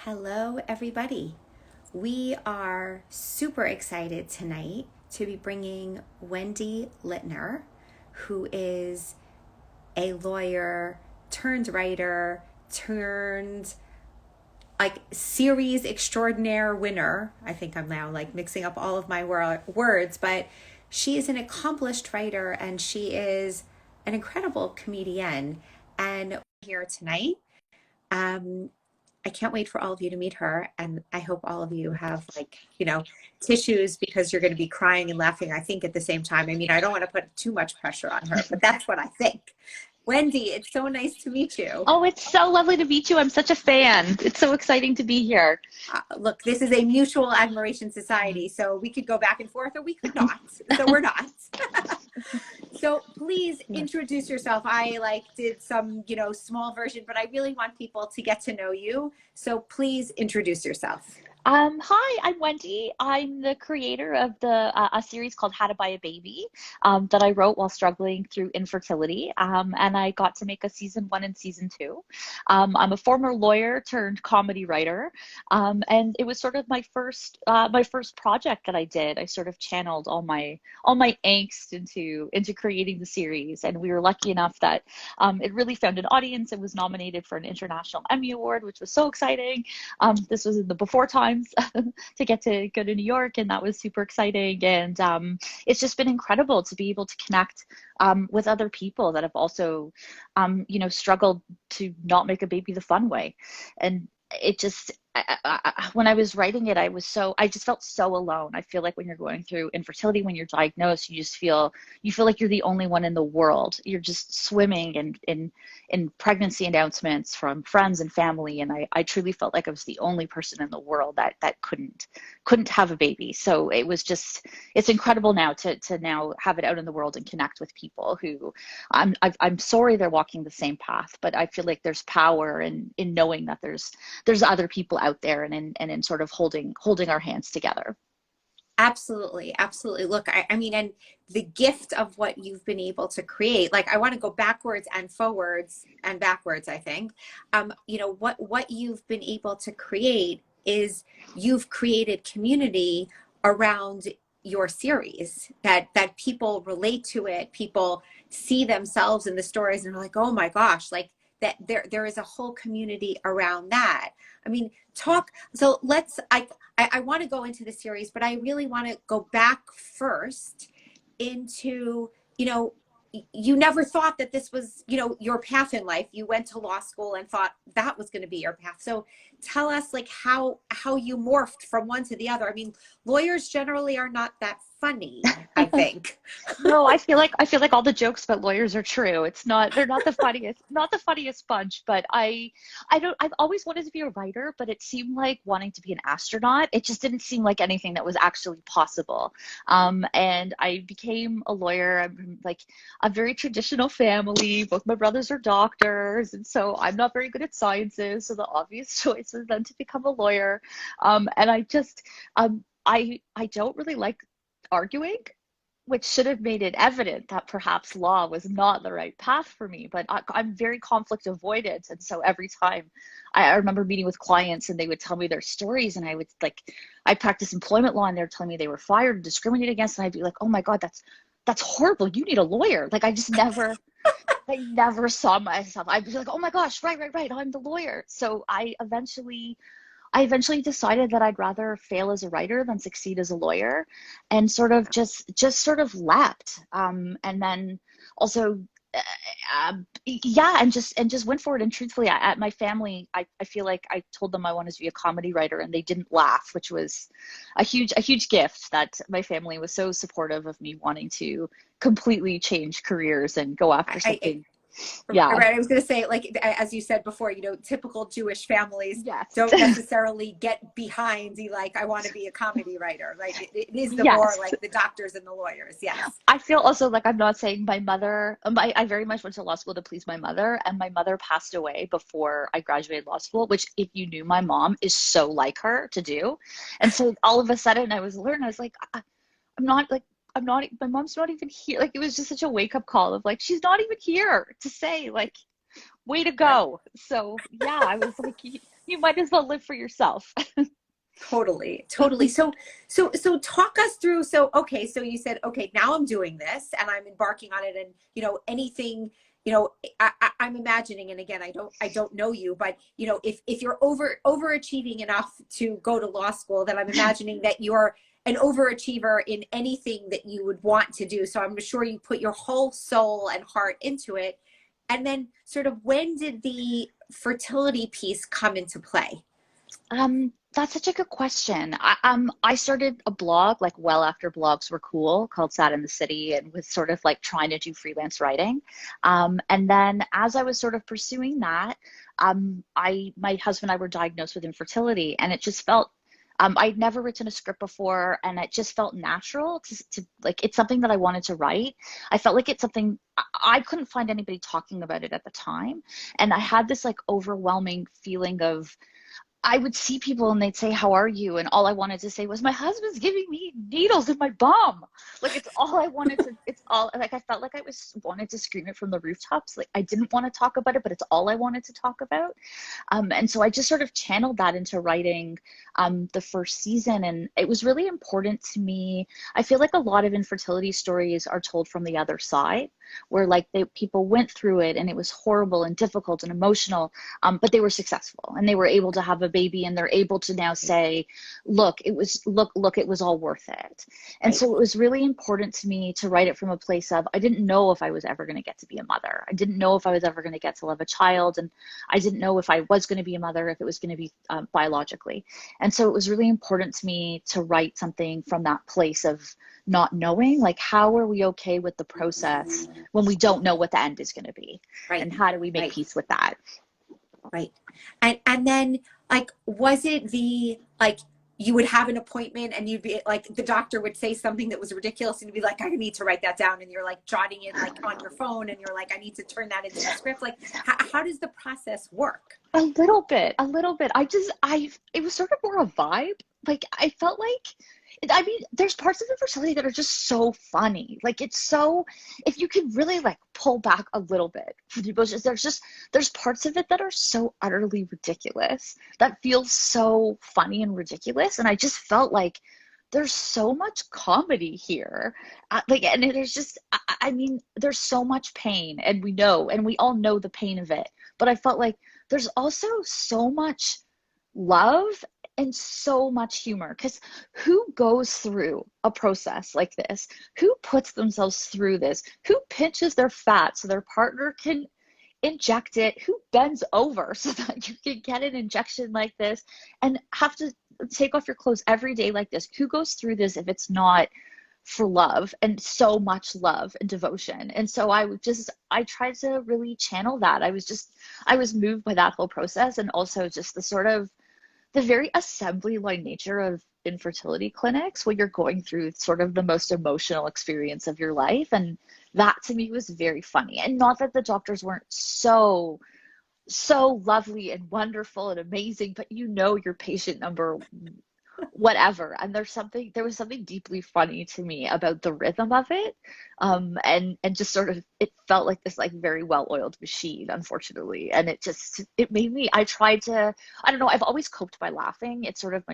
Hello, everybody. We are super excited tonight to be bringing Wendy Litner, who is a lawyer turned writer turned like series extraordinaire winner. I think I'm now like mixing up all of my words, but she is an accomplished writer and she is an incredible comedian. And here tonight. Um, I can't wait for all of you to meet her. And I hope all of you have tissues because you're going to be crying and laughing, I think, at the same time. I mean, I don't want to put too much pressure on her, but that's what I think. Wendy, it's so nice to meet you. Oh, it's so lovely to meet you. I'm such a fan. It's so exciting to be here. Look, this is a mutual admiration society, so we could go back and forth or we could not. So we're not. So please introduce yourself. I did some, small version, but I really want people to get to know you. So please introduce yourself. Hi, I'm Wendy. I'm the creator of a series called How to Buy a Baby that I wrote while struggling through infertility, and I got to make a season one and season two. I'm a former lawyer turned comedy writer, and it was sort of my first project that I did. I sort of channeled all my angst into creating the series, and we were lucky enough that it really found an audience. It was nominated for an International Emmy Award, which was so exciting. This was in the before times to get to go to New York, and that was super exciting. And it's just been incredible to be able to connect with other people that have also, struggled to not make a baby the fun way. And it just, when I was writing it, I just felt so alone. I feel like when you're going through infertility, when you're diagnosed, you feel like you're the only one in the world. You're just swimming in pregnancy announcements from friends and family. And I truly felt like I was the only person in the world that couldn't have a baby. So it's incredible now to now have it out in the world and connect with people who I'm sorry they're walking the same path, but I feel like there's power in knowing that there's other people out there and in sort of holding our hands together. Absolutely. Absolutely. Look, I mean, and the gift of what you've been able to create, like I want to go backwards and forwards and backwards, I think. What you've been able to create is you've created community around your series that people relate to it, people see themselves in the stories and are like, oh my gosh, like that there is a whole community around that. I mean, so I want to go into the series, but I really want to go back first into, you never thought that this was, your path in life. You went to law school and thought that was going to be your path. So tell us like how you morphed from one to the other. I mean, lawyers generally are not that funny, I think. No, I feel like all the jokes about lawyers are true. They're not the funniest bunch, but I've always wanted to be a writer, but it seemed like wanting to be an astronaut. It just didn't seem like anything that was actually possible. And I became a lawyer. I'm from, like, a very traditional family. Both my brothers are doctors, and so I'm not very good at sciences. So the obvious choice was then to become a lawyer. And I don't really like arguing, which should have made it evident that perhaps law was not the right path for me. But I'm very conflict avoidant. And so every time I remember meeting with clients and they would tell me their stories, and I practice employment law and they're telling me they were fired and discriminated against. And I'd be like, oh my God, that's horrible. You need a lawyer. Like I never saw myself. I'd be like, oh my gosh, right. I'm the lawyer. So I eventually decided that I'd rather fail as a writer than succeed as a lawyer, and sort of just sort of leapt. And then also, yeah, and just went for it. And truthfully, at my family, I feel like I told them I wanted to be a comedy writer, and they didn't laugh, which was a huge gift that my family was so supportive of me wanting to completely change careers and go after I something. Yeah. Right. I was going to say, like, as you said before, typical Jewish families Yes. don't necessarily get behind the, like, I want to be a comedy writer. Like, it is the more Yes. like the doctors and the lawyers. Yes. I feel also like I'm not saying my mother, I very much went to law school to please my mother, and my mother passed away before I graduated law school, which, if you knew my mom, is so like her to do. And so all of a sudden I was like, I'm not like, I'm not, my mom's not even here. Like, it was just such a wake up call of like, she's not even here to say like, way to Right. go. So yeah, I was like, you might as well live for yourself. Totally, totally. So talk us through. So, okay, so you said, okay, now I'm doing this and I'm embarking on it, and anything, I'm imagining, and again, I don't know you, but if you're overachieving enough to go to law school, then I'm imagining that you're an overachiever in anything that you would want to do. So I'm sure you put your whole soul and heart into it. And then sort of, when did the fertility piece come into play? That's such a good question. I started a blog like well after blogs were cool, called Sad in the City, and was sort of like trying to do freelance writing. And then as I was sort of pursuing that, my husband and I were diagnosed with infertility, and it just felt, I'd never written a script before, and it just felt natural to like, it's something that I wanted to write. I felt like it's something I couldn't find anybody talking about it at the time. And I had this like overwhelming feeling of, I would see people and they'd say, "How are you?" And all I wanted to say was, "My husband's giving me needles in my bum." Like, it's all I wanted to, it's all, like, I felt like I was wanted to scream it from the rooftops. Like, I didn't want to talk about it, but it's all I wanted to talk about. And so I just sort of channeled that into writing the first season. And it was really important to me. I feel like a lot of infertility stories are told from the other side, where like people went through it and it was horrible and difficult and emotional, but they were successful and they were able to have a baby, and they're able to now say, look, it was all worth it. And Right. so it was really important to me to write it from a place of, I didn't know if I was ever going to get to be a mother. I didn't know if I was ever going to get to love a child. And I didn't know if I was going to be a mother, if it was going to be biologically. And so it was really important to me to write something from that place of not knowing, like, how are we okay with the process when we don't know what the end is going to be? Right. And how do we make Right. peace with that? Right. And then, like, was it the, like, you would have an appointment and you'd be like, the doctor would say something that was ridiculous and you'd be like, I need to write that down, and you're like jotting it like on your phone and you're like, I need to turn that into a script. Like, how does the process work? A little bit. It was sort of more a vibe. Like, I felt like, I mean, there's parts of the fertility that are just so funny. Like, it's so, if you could really like pull back a little bit for the emotions, there's parts of it that are so utterly ridiculous, that feels so funny and ridiculous. And I just felt like there's so much comedy here. Like, and there's just, I mean, there's so much pain, and we all know the pain of it. But I felt like there's also so much love and so much humor, because who goes through a process like this? Who puts themselves through this? Who pinches their fat so their partner can inject it? Who bends over so that you can get an injection like this and have to take off your clothes every day like this? Who goes through this if it's not for love, and so much love and devotion? And so I tried to really channel that. I was moved by that whole process, and also just the very assembly line nature of infertility clinics, when you're going through sort of the most emotional experience of your life. And that to me was very funny. And not that the doctors weren't so lovely and wonderful and amazing, but your patient number whatever. And there was something deeply funny to me about the rhythm of it. And just sort of, it felt like this like very well-oiled machine, unfortunately. And it made me, I don't know, I've always coped by laughing. It's sort of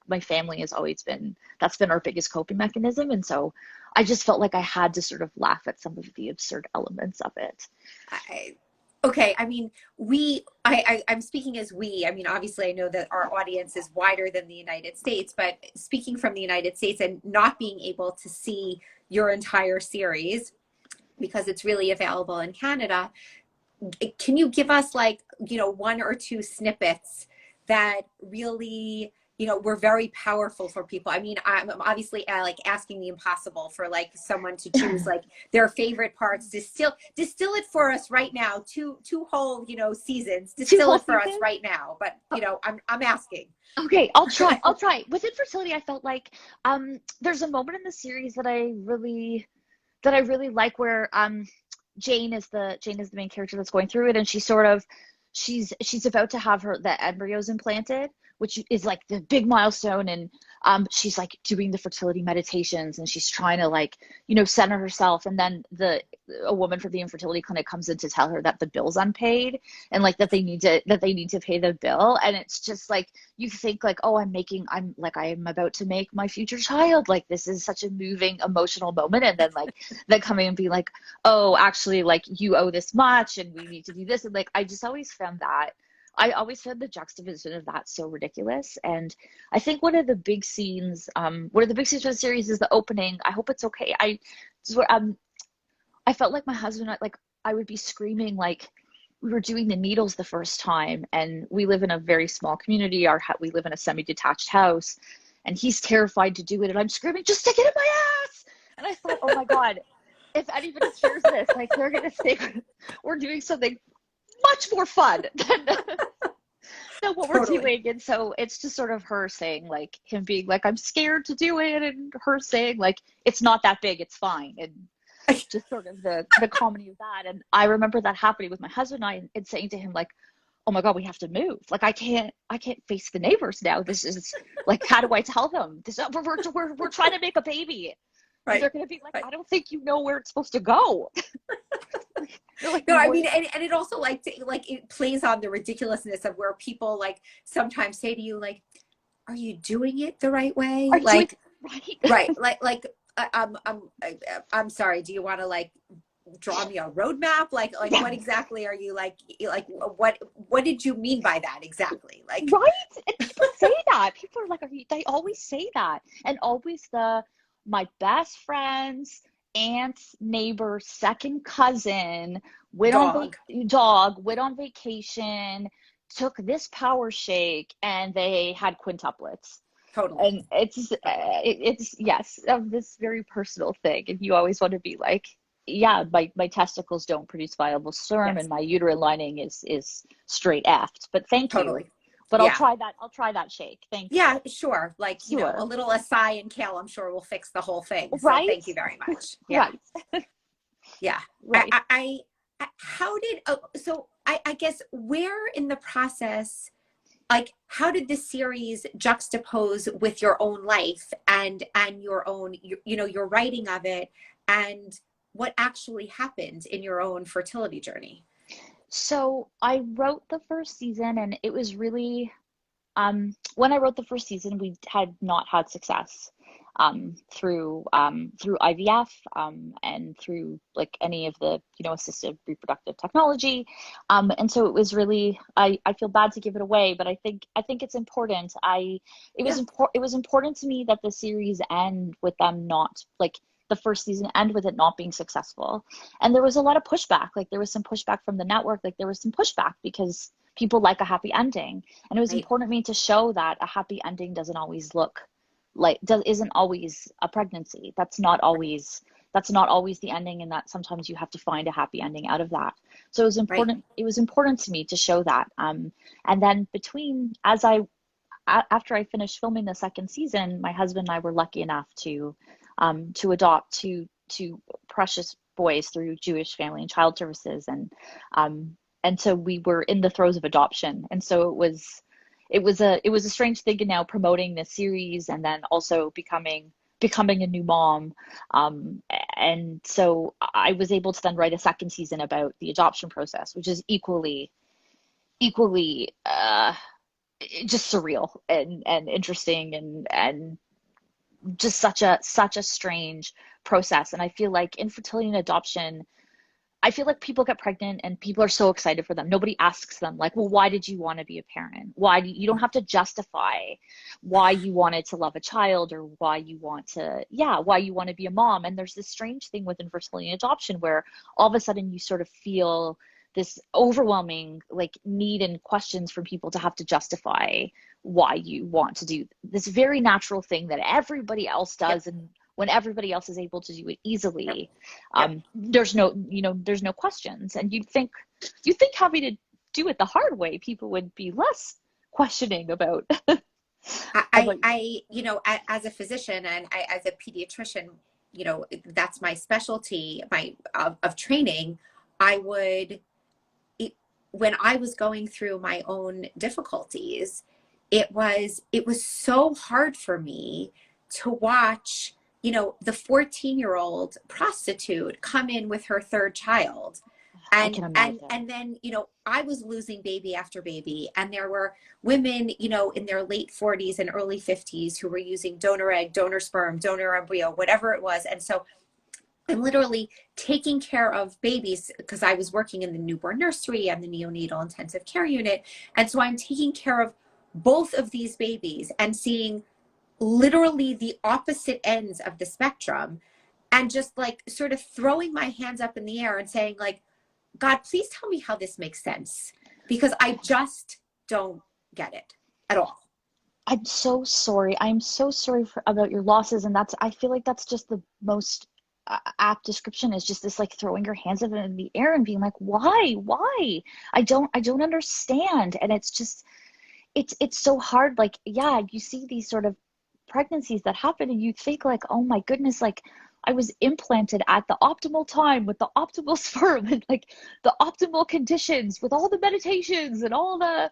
my family has always been, that's been our biggest coping mechanism. And so I just felt like I had to sort of laugh at some of the absurd elements of it. I, okay. I mean, I'm speaking as we. I mean, obviously, I know that our audience is wider than the United States, but speaking from the United States and not being able to see your entire series because it's really available in Canada, can you give us, like, one or two snippets that really, were very powerful for people? I mean, I'm obviously like asking the impossible for like someone to choose like their favorite parts. Distill it for us right now. Two whole, seasons. Two Distill whole it for us seasons. right now. But I'm asking. Okay, I'll try. I'll try. With infertility, I felt like there's a moment in the series that I really like, where Jane is the main character that's going through it, and she's about to have the embryos implanted, which is like the big milestone. And she's like doing the fertility meditations, and she's trying to like, center herself. And then a woman from the infertility clinic comes in to tell her that the bill's unpaid, and like that they need to pay the bill. And it's just like, you think like, oh, I'm about to make my future child. Like, this is such a moving, emotional moment. And then like they come in and be like, oh, actually, like, you owe this much and we need to do this. And like, I always found the juxtaposition of that so ridiculous. And I think one of the big scenes for the series is the opening. I hope it's okay. I felt like my husband, like, I would be screaming, like, we were doing the needles the first time, and we live in a very small community. We live in a semi-detached house, and he's terrified to do it, and I'm screaming, just stick it in my ass. And I thought, oh my God, if anybody hears this, like, they're gonna think we're doing something much more fun than what we're doing. And so it's just sort of her saying, like, him being like, I'm scared to do it, and her saying, like, it's not that big, it's fine. And just sort of the comedy of that. And I remember that happening with my husband and I, and saying to him, like, oh my God, we have to move. Like, I can't face the neighbors now. This is like, how do I tell them this? We're trying to make a baby. Right. They're going to be like, right. I don't think you know where it's supposed to go. Like, no, I mean, and it also like it plays on the ridiculousness of where people like sometimes say to you, like, are you doing it the right way? Like, right. I'm sorry. Do you want to like draw me a roadmap? Like what exactly are you like what did you mean by that exactly? Like, right. And people say that. People are like, they always say that. And always my best friend's aunt's neighbor, second cousin, went on vacation, took this power shake, and they had quintuplets. Totally. And it's yes, of this very personal thing. And you always want to be like, yeah, my testicles don't produce viable sperm, yes, and my uterine lining is straight effed. But thank you. But yeah. I'll try that shake. Thank you. Yeah, sure. Like, sure. A little acai and kale, I'm sure will fix the whole thing. So right? Thank you very much. Yeah. Right. Yeah. Right. I guess where in the process, like, how did this series juxtapose with your own life and your own, your writing of it, and what actually happened in your own fertility journey? So I wrote the first season, and it was really, when I wrote the first season, we had not had success through IVF and through like any of the assisted reproductive technology, and so it was really, I feel bad to give it away, but I think it's important. It was important to me that the series end with them not, like, the first season end with it not being successful. And there was a lot of pushback. Like, there was some pushback from the network. Like, there was some pushback because people like a happy ending. And it was important to me to show that a happy ending isn't always a pregnancy. That's not always the ending, and that sometimes you have to find a happy ending out of that. So it was important. Right. It was important to me to show that. And then after I finished filming the second season, my husband and I were lucky enough to adopt two precious boys through Jewish Family and Child Services, and so we were in the throes of adoption. And so it was a strange thing now, promoting this series and then also becoming a new mom. And so I was able to then write a second season about the adoption process, which is equally just surreal and interesting and just such a strange process. And I feel like infertility and adoption, I feel like people get pregnant and people are so excited for them. Nobody asks them, like, well, why did you want to be a parent? You don't have to justify why you wanted to love a child or why you want to be a mom. And there's this strange thing with infertility and adoption where all of a sudden you sort of feel this overwhelming like need and questions from people to have to justify why you want to do this very natural thing that everybody else does. Yep. And when everybody else is able to do it easily, yep. There's no questions. And you'd think having to do it the hard way, people would be less questioning about. I as a physician and as a pediatrician, that's my specialty, of training. When I was going through my own difficulties, it was so hard for me to watch, the 14-year-old prostitute come in with her third child. I And can and imagine. and then, I was losing baby after baby, and there were women, in their late 40s and early 50s who were using donor egg, donor sperm, donor embryo, whatever it was. And so I'm literally taking care of babies because I was working in the newborn nursery and the neonatal intensive care unit. And so I'm taking care of both of these babies and seeing literally the opposite ends of the spectrum, and just like sort of throwing my hands up in the air and saying, like, God, please tell me how this makes sense, because I just don't get it at all. I'm so sorry. I'm so sorry about your losses, and I feel like that's just the most apt description, is just this like throwing your hands up in the air and being like, why? I don't understand. And it's just, it's so hard. Like, yeah, you see these sort of pregnancies that happen and you think like, oh my goodness, like I was implanted at the optimal time with the optimal sperm and like the optimal conditions with all the meditations and all the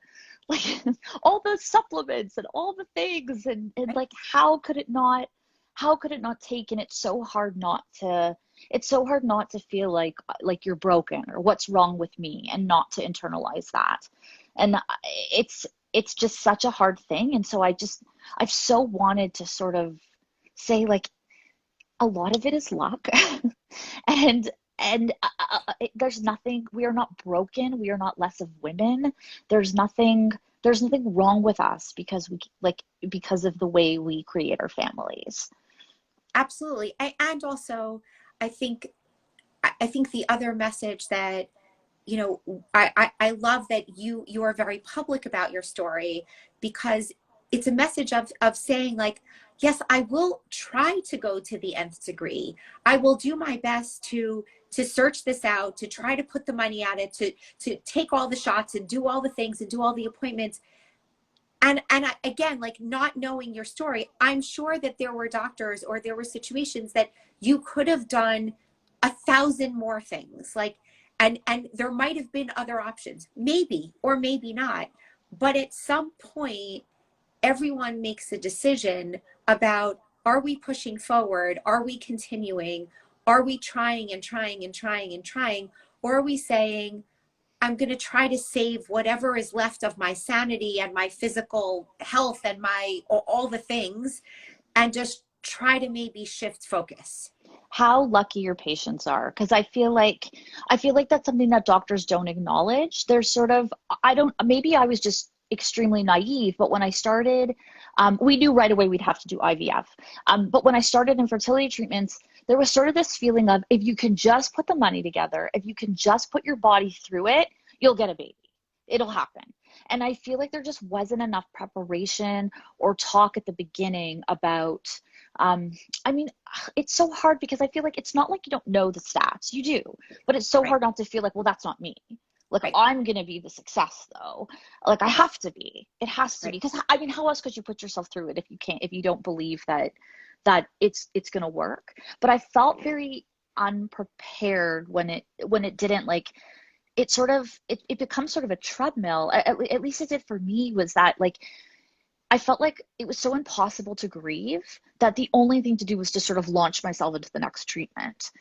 like all the supplements and all the things, and Right? like how could it not take? And it's so hard not to feel like you're broken or what's wrong with me, and not to internalize that. And it's just such a hard thing. And so I've so wanted to sort of say like a lot of it is luck. and there's nothing, we are not broken, we are not less of women. There's nothing wrong with us because of the way we create our families. Absolutely. And also, I think I think the other message that, I love that you are very public about your story, because it's a message of saying, like, yes, I will try to go to the nth degree. I will do my best to search this out, to try to put the money at it, to take all the shots and do all the things and do all the appointments. And again, like, not knowing your story, I'm sure that there were doctors, or there were situations that you could have done 1,000 more things, like, and there might have been other options, maybe or maybe not. But at some point, everyone makes a decision about, are we pushing forward, are we continuing, are we trying and trying and trying and trying, or are we saying, I'm going to try to save whatever is left of my sanity and my physical health and my all the things, and just try to maybe shift focus. How lucky your patients are, because I feel like that's something that doctors don't acknowledge. There's sort of, I don't, maybe I was just extremely naive, but when I started, we knew right away we'd have to do IVF. But when I started infertility treatments, there was sort of this feeling of, if you can just put the money together, if you can just put your body through it, you'll get a baby. It'll happen. And I feel like there just wasn't enough preparation or talk at the beginning about, um, I mean, it's so hard because I feel like it's not like you don't know the stats. You do, but it's so Right, hard not to feel like, well, that's not me. Like, right, I'm going to be the success though. Like, I have to be. It has to be. right. Because I mean, how else could you put yourself through it if you don't believe that it's going to work? But I felt very unprepared when it didn't, like, it becomes sort of a treadmill. At least it did for me. Was that like, I felt like it was so impossible to grieve that the only thing to do was to sort of launch myself into the next treatment,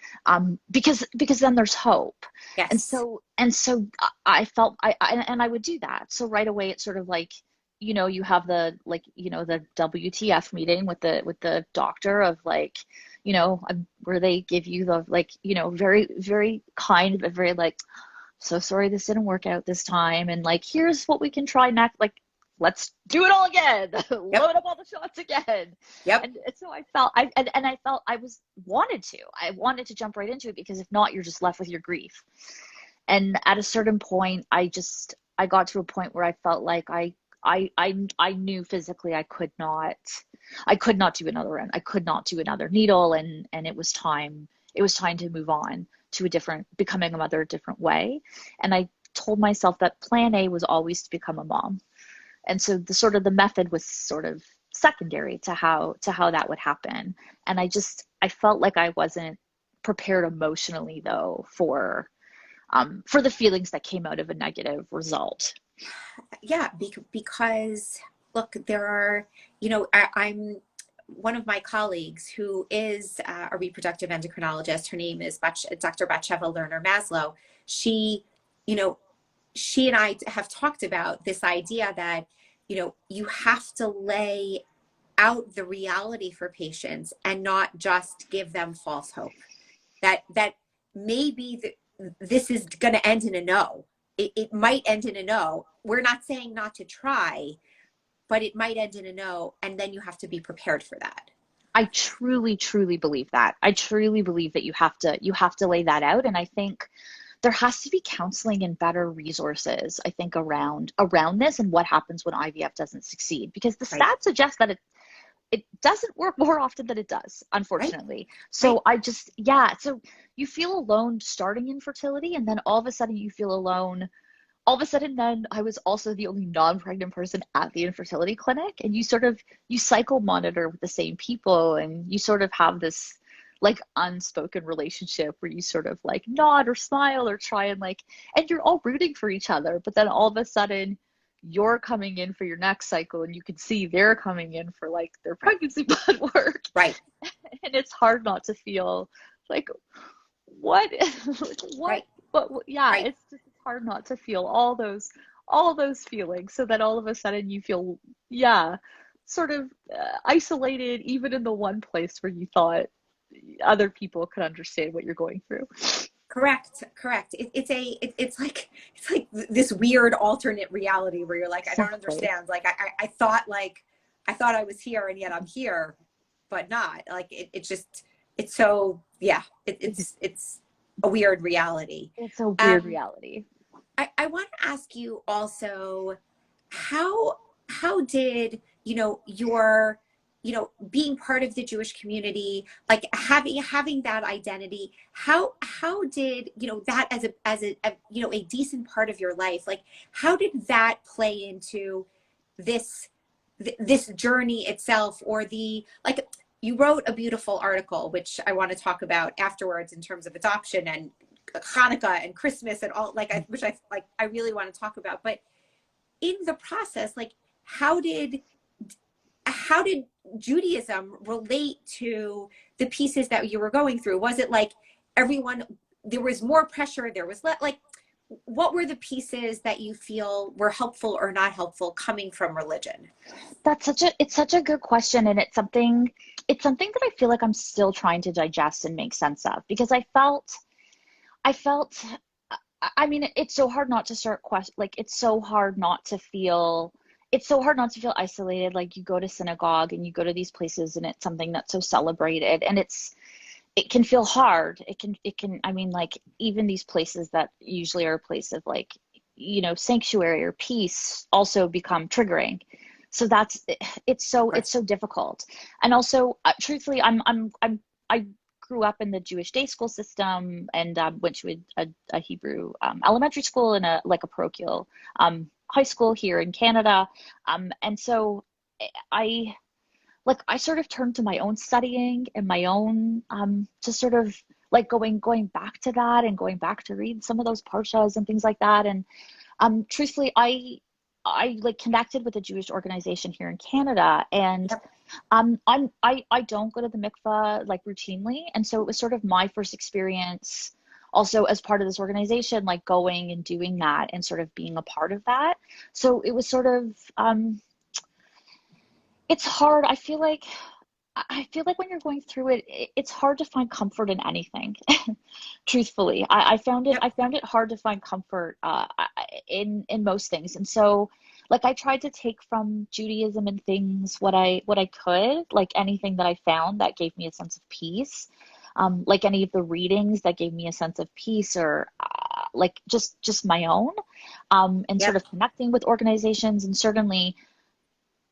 because then there's hope. And Yes. so I felt I would do that. So right away it's sort of like, you have the WTF meeting with the doctor of like, where they give you the, like, very very kind but very like, so sorry this didn't work out this time, and like, here's what we can try next, like, let's do it all again. Yep. Load up all the shots again. Yep. And so I felt I felt I wanted to jump right into it, because if not, you're just left with your grief. And at a certain point, I got to a point where I felt like I knew physically I could not do another round. I could not do another needle, and it was time to move on to becoming a mother a different way. And I told myself that plan A was always to become a mom. And so the method was sort of secondary to how that would happen. And I felt like I wasn't prepared emotionally though for the feelings that came out of a negative result. Yeah, because look, there are, I'm one of my colleagues who is a reproductive endocrinologist. Her name is Dr. Batsheva Lerner Maslow. She, you know, she and I have talked about this idea that, you have to lay out the reality for patients and not just give them false hope. That maybe this is going to end in a no. It might end in a no. We're not saying not to try, but it might end in a no, and then you have to be prepared for that. I truly, truly believe that. I truly believe that you have to lay that out. And I think there has to be counseling and better resources, I think, around this and what happens when IVF doesn't succeed. Because the Right. stats suggest that it doesn't work more often than it does, Right. unfortunately. Right. So so you feel alone starting infertility, and then all of a sudden you feel alone. All of a sudden, then I was also the only non-pregnant person at the infertility clinic, and you cycle monitor with the same people, and you sort of have this like unspoken relationship where you sort of like nod or smile or try and like, and you're all rooting for each other, but then all of a sudden you're coming in for your next cycle and you can see they're coming in for like their pregnancy blood work. Right. And it's hard not to feel like what what Right. but yeah, Right. it's hard not to feel all those feelings, so that all of a sudden you feel, yeah, sort of isolated even in the one place where you thought other people could understand what you're going through. Correct. Correct. It's like this weird alternate reality where you're like, I don't Exactly. understand. Like I thought I was here and yet I'm here, but not. Like it's just it's so yeah. It's a weird reality. It's a weird Um, reality. I want to ask you also how did your being part of the Jewish community, like having that identity, how did that as a decent part of your life, like how did that play into this this journey itself, or the like you wrote a beautiful article which I want to talk about afterwards in terms of adoption and Hanukkah and Christmas and all, like which I really want to talk about. But in the process, like how did how did Judaism relate to the pieces that you were going through? Was it like everyone, there was more pressure, there was like what were the pieces that you feel were helpful or not helpful coming from religion? It's such a good question, and it's something that I feel like I'm still trying to digest and make sense of, because I felt I mean, it's so hard not to start question, like it's so hard not to feel isolated. Like you go to synagogue and you go to these places and it's something that's so celebrated, and it can feel hard. It can I mean, like even these places that usually are a place of like, sanctuary or peace also become triggering. So it's so difficult. And also, truthfully, I grew up in the Jewish day school system, and went to a Hebrew elementary school and a parochial high school here in Canada. And so I I sort of turned to my own studying and my own to sort of like going back to that and going back to read some of those parshas and things like that. And truthfully, I like connected with a Jewish organization here in Canada, and Yep. I don't go to the mikvah like routinely, and so it was sort of my first experience also as part of this organization, like going and doing that and sort of being a part of that. So it was sort of it's hard. I feel like when you're going through it, it's hard to find comfort in anything. Truthfully, I found it. Yep. I found it hard to find comfort in most things, and so like I tried to take from Judaism and things what I could, like anything that I found that gave me a sense of peace, like any of the readings that gave me a sense of peace, or like just my own, and sort Yep. of connecting with organizations. And certainly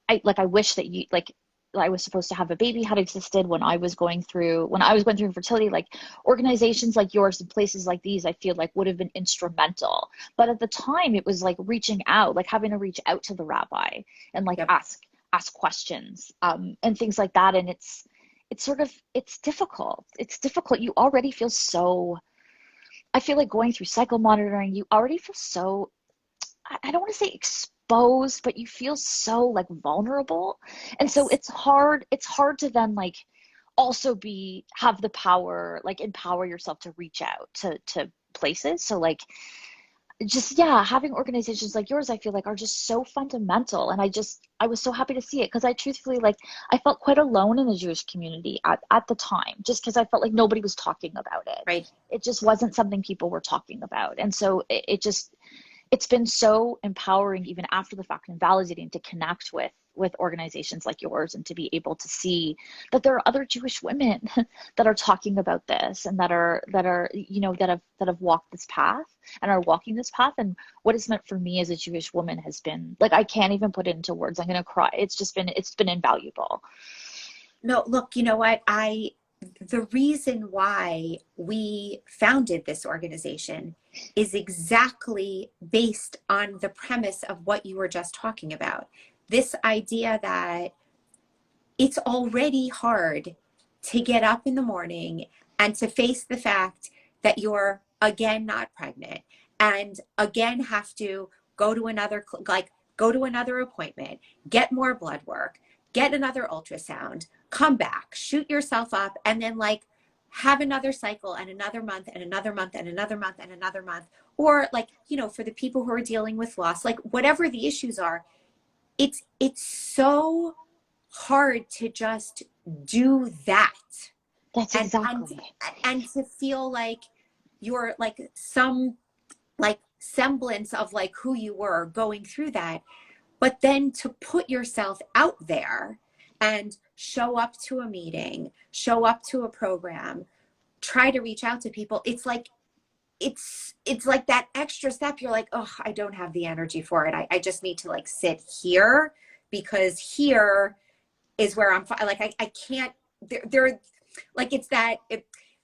I wish that I was supposed to have a baby had existed when I was going through infertility. Like organizations like yours and places like these, I feel like would have been instrumental. But at the time, it was like reaching out, like having to reach out to the rabbi and like Yep. ask questions, and things like that. And it's difficult. It's difficult. You already feel so. I feel like going through cycle monitoring, you already feel so. I don't want to say exposed, but you feel so like vulnerable. And so Yes. it's hard to then like also have the power, like empower yourself to reach out to places. So like just yeah, having organizations like yours, I feel like are just so fundamental. And I was so happy to see it because I truthfully like I felt quite alone in the Jewish community at the time, just because I felt like nobody was talking about it. Right. It just wasn't something people were talking about. And so it's been so empowering even after the fact and validating to connect with organizations like yours and to be able to see that there are other Jewish women that are talking about this and that are that have walked this path and are walking this path. And what it's meant for me as a Jewish woman has been like I can't even put it into words. I'm gonna cry. It's been invaluable. No, look, you know what? The reason why we founded this organization is exactly based on the premise of what you were just talking about. This idea that it's already hard to get up in the morning and to face the fact that you're again not pregnant and again have to go to go to another appointment, get more blood work, get another ultrasound, come back, shoot yourself up, and then like have another cycle and another month and another month and another month and another month. Or like, you know, for the people who are dealing with loss, like whatever the issues are, it's so hard to just do that That's and exactly. and to feel like you're like some like semblance of like who you were going through that, but then to put yourself out there and show up to a meeting, show up to a program, try to reach out to people. It's like it's like that extra step. You're like, oh, I don't have the energy for it. I just need to like sit here because here is where like I can't there like it's that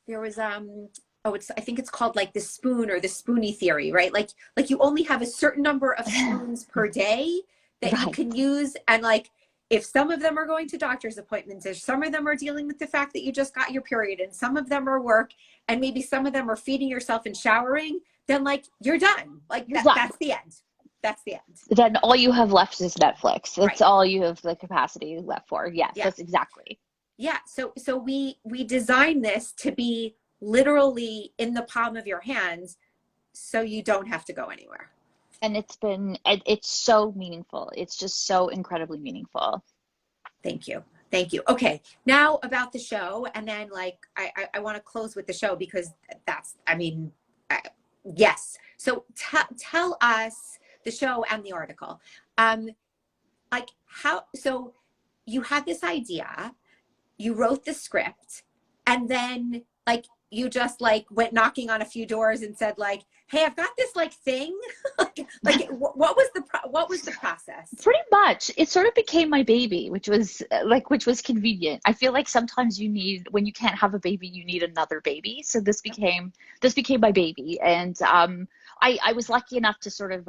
there was oh it's I think it's called like the spoon or the Spoonie Theory, right? Like you only have a certain number of spoons per day that you Right. can use, and like if some of them are going to doctor's appointments, if some of them are dealing with the fact that you just got your period, and some of them are work, and maybe some of them are feeding yourself and showering, then like you're done. Like You're done. that's the end. That's the end. Then all you have left is Netflix. That's Right. all you have the capacity left for. Yes, Yeah. that's exactly. Yeah. So we designed this to be literally in the palm of your hands so you don't have to go anywhere. And it's so meaningful. It's just so incredibly meaningful. Thank you. Thank you. Okay. Now about the show, and then like I want to close with the show because that's I mean yes. So tell us the show and the article. Um like how so you had this idea, you wrote the script, and then like you just like went knocking on a few doors and said like, hey, I've got this like thing. like what was the process? Pretty much. It sort of became my baby, which was convenient. I feel like sometimes when you can't have a baby, you need another baby. So this became my baby. And I was lucky enough to sort of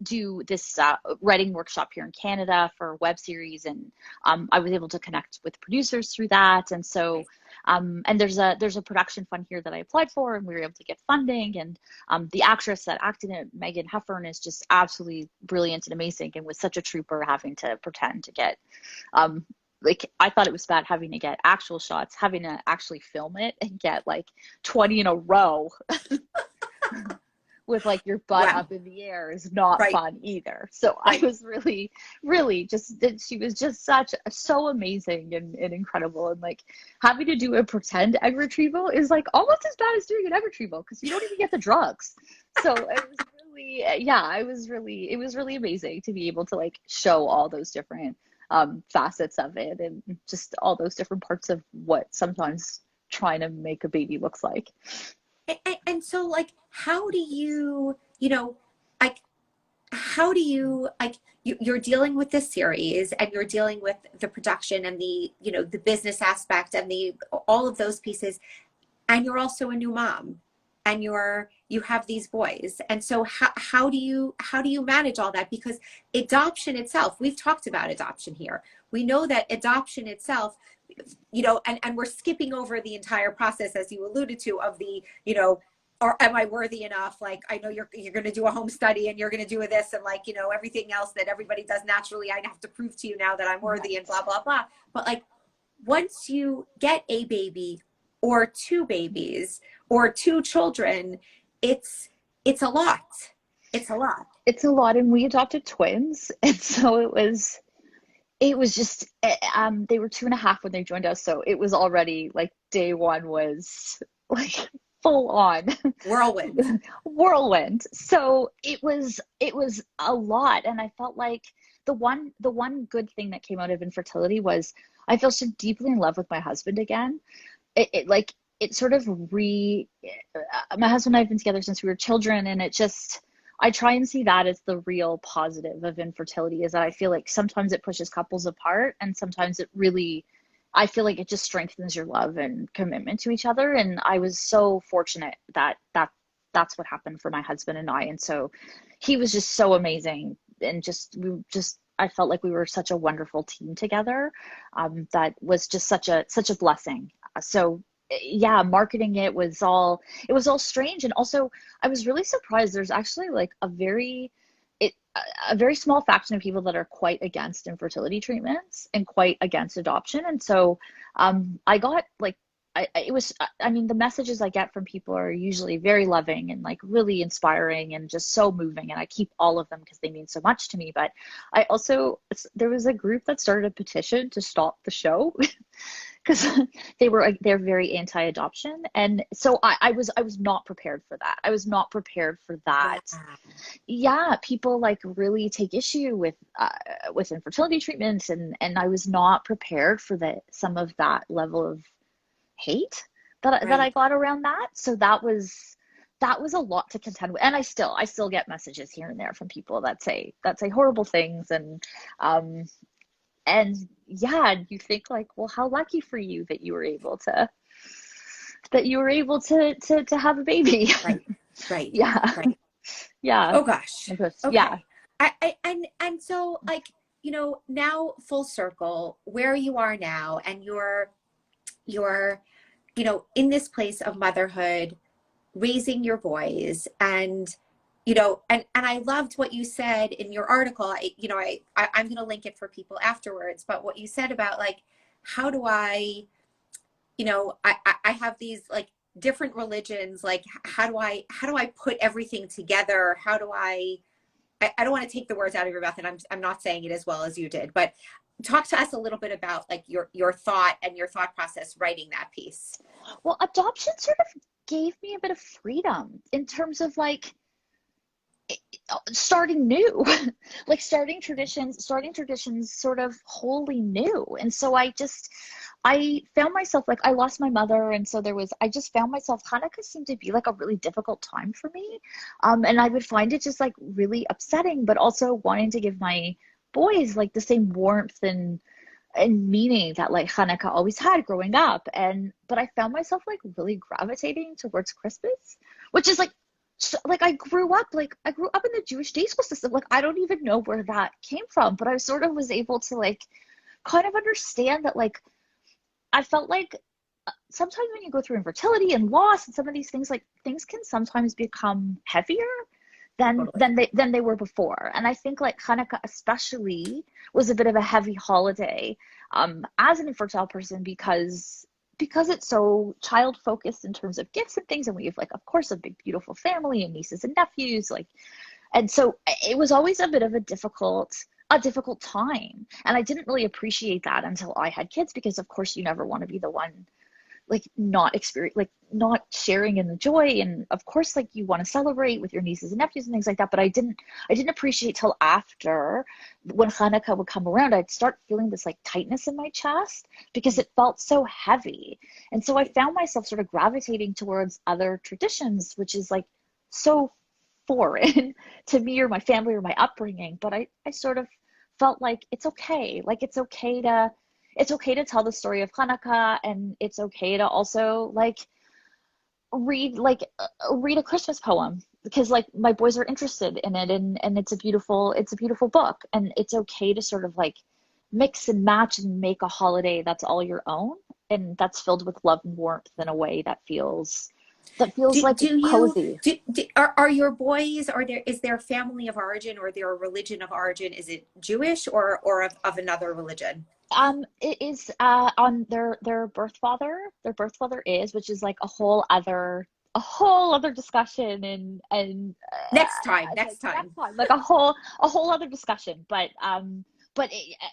do this writing workshop here in Canada for a web series, and I was able to connect with producers through that. And so and there's a production fund here that I applied for, and we were able to get funding. And the actress that acted in it, Megan Heffern, is just absolutely brilliant and amazing, and was such a trooper having to pretend to get like I thought it was bad having to get actual shots, having to actually film it and get like 20 in a row with like your butt Wow. up in the air is not Right. fun either. So I Right. was really, really just she was just so amazing and incredible. And like having to do a pretend egg retrieval is like almost as bad as doing an egg retrieval because you don't even get the drugs. So it was really it was really amazing to be able to like show all those different facets of it and just all those different parts of what sometimes trying to make a baby looks like. And so like how do you like how do you like you're dealing with this series and you're dealing with the production and the the business aspect and the all of those pieces, and you're also a new mom, and you have these boys, and so how do you manage all that? Because adoption itself, we've talked about adoption here, we know that adoption itself, and we're skipping over the entire process, as you alluded to, of the or am I worthy enough? Like, I know you're going to do a home study and you're going to do this and like, everything else that everybody does naturally, I have to prove to you now that I'm worthy and blah, blah, blah. But like, once you get a baby or two babies or two children, it's a lot. It's a lot. It's a lot, and we adopted twins, and so it was just they were 2.5 when they joined us, so it was already like day one was like full on Whirlwind. whirlwind. So it was a lot, and I felt like the one good thing that came out of infertility was I feel so deeply in love with my husband again. It like it sort of re my husband and I have been together since we were children, and it just I try and see that as the real positive of infertility, is that I feel like sometimes it pushes couples apart, and sometimes it really I feel like it just strengthens your love and commitment to each other. And I was so fortunate that that's what happened for my husband and I. And so he was just so amazing, and just I felt like we were such a wonderful team together. That was just such a blessing. So yeah, marketing it was all strange, and also I was really surprised. There's actually like it, a very small faction of people that are quite against infertility treatments and quite against adoption. And so I got like it was I mean, the messages I get from people are usually very loving and like really inspiring and just so moving, and I keep all of them because they mean so much to me. But I also there was a group that started a petition to stop the show because they're very anti-adoption. And so I was not prepared for that. I was not prepared for Yeah. that. Yeah, people like really take issue with infertility treatments, and I was not prepared for some of that level of hate that I Right. got around that. So that was a lot to contend with. And I still get messages here and there from people that say horrible things. And yeah, you think like, well, how lucky for you that you were able to have a baby. Right. Right. Yeah. Right. Yeah. Oh gosh. Yeah. Okay. And so like, now full circle where you are now, and you're in this place of motherhood, raising your boys, and and I loved what you said in your article. I'm going to link it for people afterwards, but what you said about like, how do I have these like different religions, like how do I put everything together? How do I don't want to take the words out of your mouth, and I'm not saying it as well as you did, but talk to us a little bit about like your thought and your thought process writing that piece. Well, adoption sort of gave me a bit of freedom in terms of like starting new, like starting traditions sort of wholly new. And so I found myself like I lost my mother, and so I just found myself Hanukkah seemed to be like a really difficult time for me. And I would find it just like really upsetting, but also wanting to give my boys like the same warmth and meaning that like Hanukkah always had growing up. But I found myself like really gravitating towards Christmas, which is like like I grew up in the Jewish day school system. Like I don't even know where that came from, but I sort of was able to like kind of understand that like I felt like sometimes when you go through infertility and loss and some of these things, like things can sometimes become heavier than Totally. than they were before. And I think like Hanukkah especially was a bit of a heavy holiday as an infertile person because it's so child focused in terms of gifts and things, and we have like of course a big beautiful family and nieces and nephews, like, and so it was always a bit of a difficult time. And I didn't really appreciate that until I had kids, because of course you never want to be the one like not sharing in the joy. And of course like you want to celebrate with your nieces and nephews and things like that. But I didn't appreciate till after, when Hanukkah would come around, I'd start feeling this like tightness in my chest because it felt so heavy. And so I found myself sort of gravitating towards other traditions, which is like so foreign to me or my family or my upbringing. But I sort of felt like it's okay. Like it's okay to tell the story of Hanukkah, and it's okay to also read a Christmas poem, because like my boys are interested in it, and it's a beautiful book, and it's okay to sort of like mix and match and make a holiday that's all your own and that's filled with love and warmth in a way that feels that feels like Do you cozy. are your boys, or there is their family of origin or their religion of origin, is it Jewish or of another religion? It is on their birth father. Their birth father is, which is like a whole other discussion, and Next like next time. time, like a whole other discussion.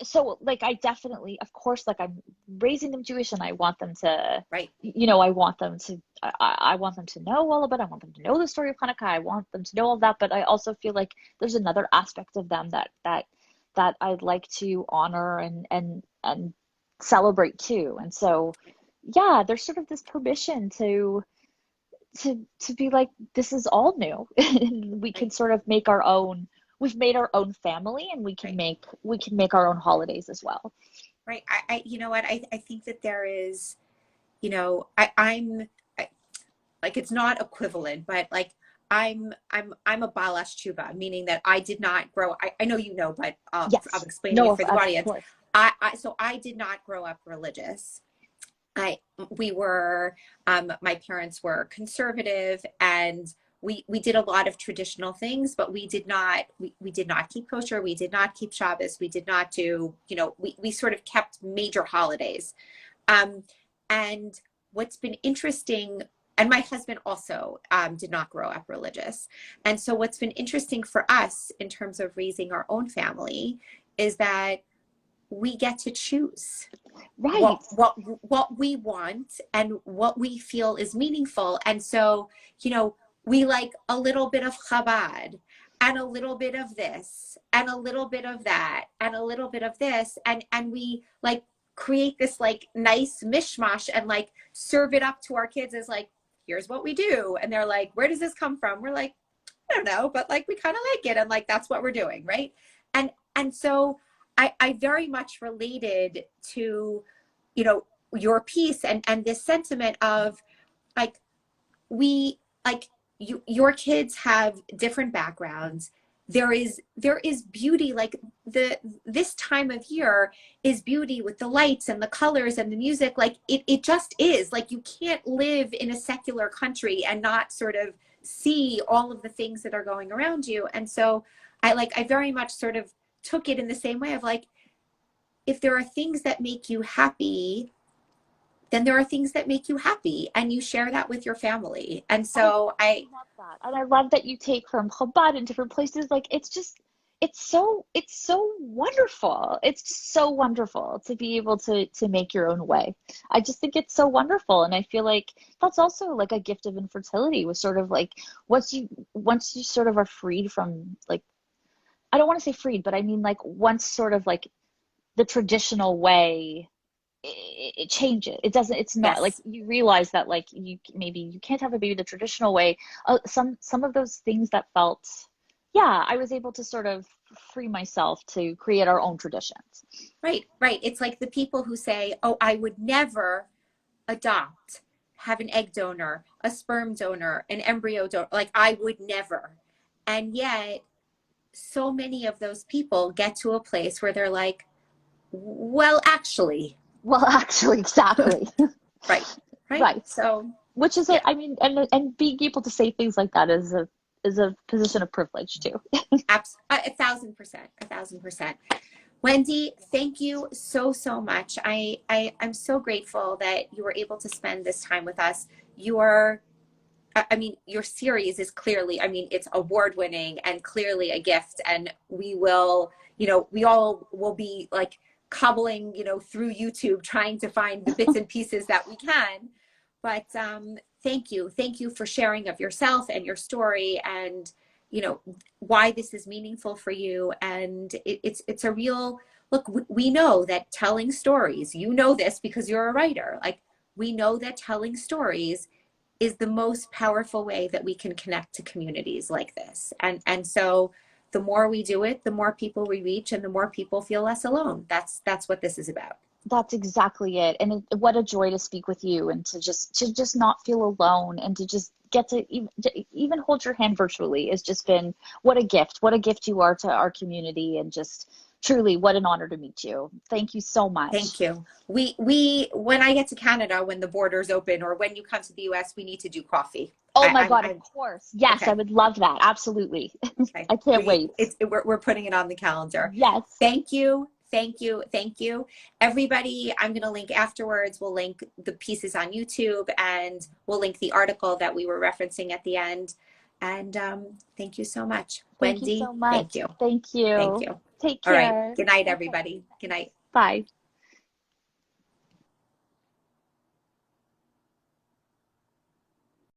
So like I definitely, of course, like I'm raising them Jewish, and I want them to, Right. I want them to, I want them to know all of it. I want them to know the story of Hanukkah. I want them to know all that. But I also feel like there's another aspect of them that I'd like to honor and celebrate too. And so, yeah, there's sort of this permission to be like, this is all new, and we can Right. sort of make our own. We've made our own family, and Right. we can make our own holidays as well. Right. You know what? I think that there is, I, like, it's not equivalent, but like I'm a balash tshuva, meaning that I did not grow. I know you know, but I'm Yes. explaining No, it for the of audience. course. So I did not grow up religious. I we were My parents were conservative, and we did a lot of traditional things, but we did not keep kosher, we did not keep Shabbos, we did not do, we sort of kept major holidays. Um, and what's been interesting, and my husband also did not grow up religious. And so what's been interesting for us in terms of raising our own family is that we get to choose Right. what we want and what we feel is meaningful. And so, we like a little bit of Chabad and a little bit of this and a little bit of that and a little bit of this, and we like create this like nice mishmash and like serve it up to our kids as like, here's what we do. And they're like, where does this come from? We're like, I don't know, but like we kind of like it, and like that's what we're doing, right? And so I very much related to, your piece and this sentiment of like, we like your kids have different backgrounds. There is beauty, like this time of year is beauty with the lights and the colors and the music. Like it just is, like you can't live in a secular country and not sort of see all of the things that are going around you. And so I very much sort of took it in the same way of like, if there are things that make you happy, then there are things that make you happy, and you share that with your family. And I so I love that. And I love that you take from Chabad and different places. Like it's so wonderful. It's just so wonderful to be able to make your own way. I just think it's so wonderful. And I feel like that's also like a gift of infertility, was sort of like once you sort of are freed from like, I don't want to say freed, but I mean like once sort of like the traditional way, it changes. It doesn't, it's not like yes. you realize that like maybe you can't have a baby the traditional way. Some of those things that felt, yeah, I was able to sort of free myself to create our own traditions. Right, right. It's like the people who say, oh, I would never adopt, have an egg donor, a sperm donor, an embryo donor, like I would never. And yet so many of those people get to a place where they're like, well, actually. Well, actually, exactly. Right, right. Right. So Which is yeah. I mean, and being able to say things like that is a position of privilege too. 1,000%, 1,000%. Wendy, thank you so, so much. I'm so grateful that you were able to spend this time with us. I mean, your series is clearly, I mean, it's award winning and clearly a gift. And we all will be like cobbling, through YouTube trying to find the bits and pieces that we can. But thank you. Thank you for sharing of yourself and your story, and, why this is meaningful for you. And it's a real look. We know that telling stories, this because you're a writer, like we know that telling stories is the most powerful way that we can connect to communities like this. And so the more we do it, the more people we reach, and the more people feel less alone. That's what this is about. That's exactly it. And what a joy to speak with you, and to just not feel alone, and to just get to even hold your hand virtually has just been, what a gift. What a gift you are to our community, and just Truly, what an honor to meet you. Thank you so Thank much. you. When I get to Canada, when the borders open, or when you come to the US, we need to do coffee. Oh my God, of I'm course. Yes, I okay. would love that. Absolutely. Okay. I can't wait. We're putting it on the calendar. Yes. Thank you. Thank you. Thank you. Everybody, I'm going to link afterwards. We'll link the pieces on YouTube, and we'll link the article that we were referencing at the end. And thank you so much. Thank you Wendy, so thank much. you. Thank Thank you. you. Take All right. care. Good night, Okay. everybody. Good night. Bye.